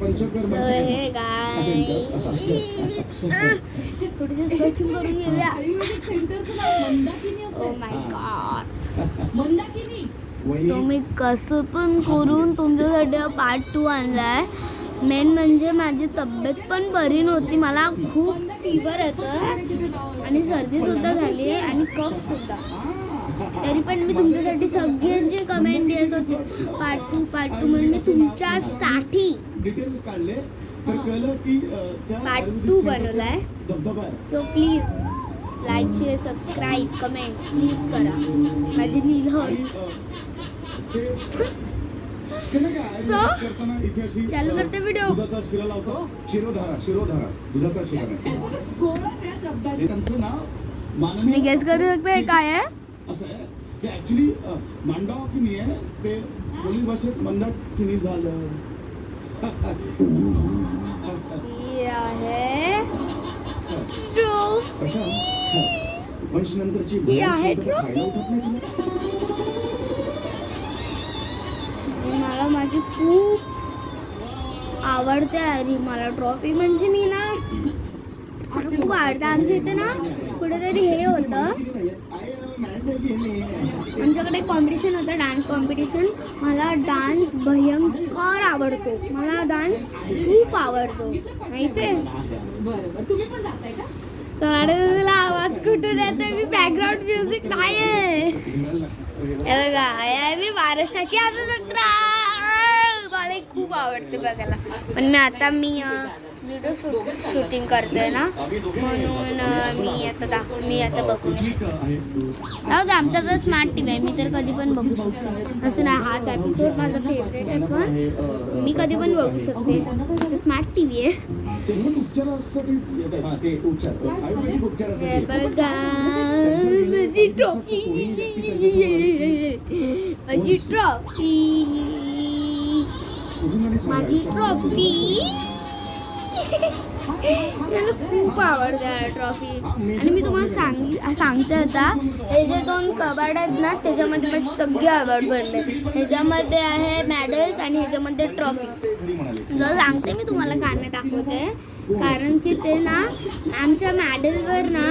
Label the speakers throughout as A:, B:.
A: हे गाय थोडीशी स्ट्रेचिंग करून घेऊया. Oh my God. सो मी कसं पण करून तुमच्यासाठी पार्ट 2 आणलाय. मेन म्हणजे माझी तब्येत पण बरी नव्हती, मला खूप फीवर येतं आणि सर्दी सुद्धा झाली आहे आणि कफ सुद्धा. तरी पण मी तुमच्यासाठी सगळ्यांचे कमेंट देत होते पार्ट 2 म्हणून मी तुमच्यासाठी पार्ट 2 बनवलाय. So please like share subscribe comment please करा. माझी नीलहंस. सो चालू करते व्हिडिओ. मी गेस करू शकते काय आहे.
B: असं आहे ते ऍक्च्युली मांडावकिनी आहे, ते बोली भाषेत मंदाकिनी झालं. नंतरची
A: मला माझी खूप आवडते अरे मला ट्रॉफी. म्हणजे मी ना खूप आवडते. आमच्या इथे ना कुठेतरी हे होतं, आमच्याकडे कॉम्पिटिशन होतं, डान्स कॉम्पिटिशन. मला डान्स भयंकर आवडतो, मला डान्स खूप आवडतो माहिती आहे. तुला आवाज कुठून येतो? मी बॅकग्राऊंड म्युझिक नाही आहे. बघा मी महाराष्ट्राची जत्रा मला खूप आवडते बघायला. पण मी व्हिडिओ शूटिंग करते ना, म्हणून मी आता बघू नाही शकते. आमचा तर स्मार्ट टी व्ही आहे, मी तर कधी पण बघू शकते. असं नाही हाच एपिसोड माझा फेवरेट आहे, पण मी कधी पण बघू शकते. स्मार्ट टी व्ही आहे. बघा माझी ट्रॉफी, माझी ट्रॉफी, माझी ट्रॉफी. मला खूप आवडते ट्रॉफी. आणि मी तुम्हाला सांगते आता, हे जे 2 कबाड आहेत ना त्याच्यामध्ये माझे सगळे अवॉर्ड पडले. ह्याच्यामध्ये आहे मेडल्स आणि ह्याच्यामध्ये ट्रॉफी. जर सांगते मी तुम्हाला काढणे दाखवते, कारण की ते ना आमच्या मॅडलवर ना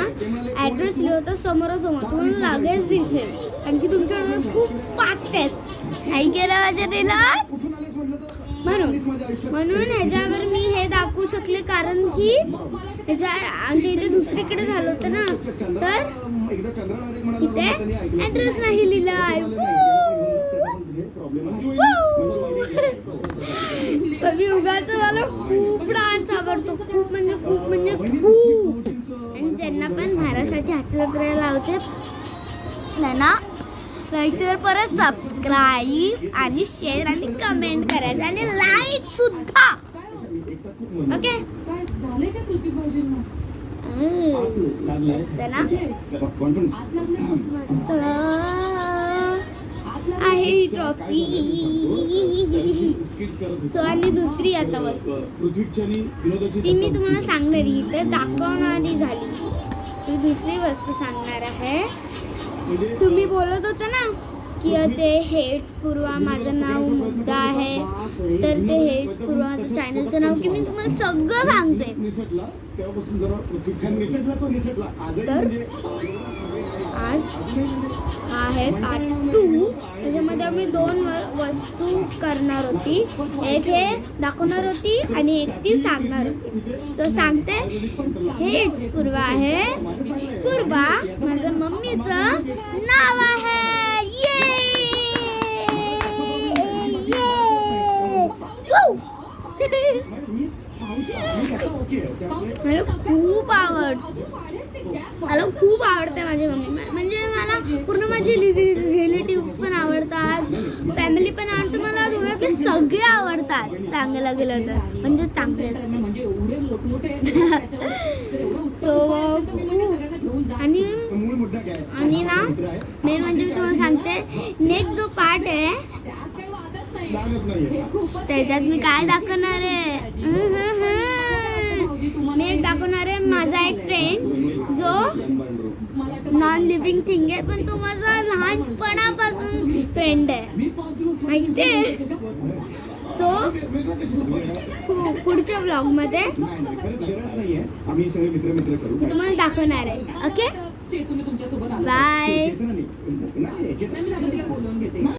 A: ॲड्रेस लिहिलं होतं समोरासमोर, तुम्हाला लगेच दिसेल. कारण की तुमच्या डोळे खूप फास्ट आहेत, नाही केलं माझ्या दिला. म्हणून ह्याच्यावर मी हे दाखवू शकले, कारण की आमच्या इथे दुसरीकडे झालं होतं ना, तर इथे ॲड्रेस नाही लिहिला. मी उगाच मला खूप डान्स आवडतो, खूप म्हणजे खूप. आणि ज्यांना पण महाराष्ट्राची हास्य जत्रा लावते त्यांना लाईक शेअर परत सबस्क्राईब आणि शेअर आणि कमेंट करायचं आणि लाईक सुद्धा. ओके मस्त आहे ही ट्रॉफी. सो आणि दुसरी आता वस्तू ती मी तुम्हाला सांगणार, इथे दाखवणारी झाली. ती दुसरी वस्तू सांगणार आहे. तुम्ही बोलत होता ना की ते हेड्स पूर्वा माझं नाव मुग्धा आहे, तर ते हेड्स पूर्वा माझं चॅनलचं नाव की मी तुम्हाला सगळं सांगते. तर आज हा आहे पार्ट 2. त्याच्यामध्ये आम्ही 2 वस्तू करणार होती, एक हे दाखवणार होती आणि एक ती सांगणार होती. सो सांगते, हेड्स पूर्वा आहे. पूर्वा माझं मम्मीचं नाव आहे. मला खूप आवडते माझी मम्मी. म्हणजे मला पूर्ण माझे रिलेटिव्स पण आवडतात, फॅमिली पण आवडते. मला दोघांतले सगळे आवडतात चांगलं गेलं तर, म्हणजे चांगले असते. सो आणि ना मेन म्हणजे मी तुम्हाला सांगते, नेक्स्ट जो पार्ट आहे त्याच्यात मी काय दाखवणार आहे. मी एक दाखवणार आहे माझा एक फ्रेंड जो नॉन लिव्हिंग थिंग आहे, पण तो माझा लहानपणापासून फ्रेंड आहे माहिती आहे. सो पुढच्या ब्लॉग मध्ये
B: नाही नाही खरंच गरज नाहीये आम्ही सगळे मित्र मित्र करू
A: मी तुम्हाला दाखवणार आहे. ओके
C: चेतूने तुमच्या सोबत आलो
A: बाय.
B: चेतना नाही
C: मी त्याच्यासाठी बोलवून घेते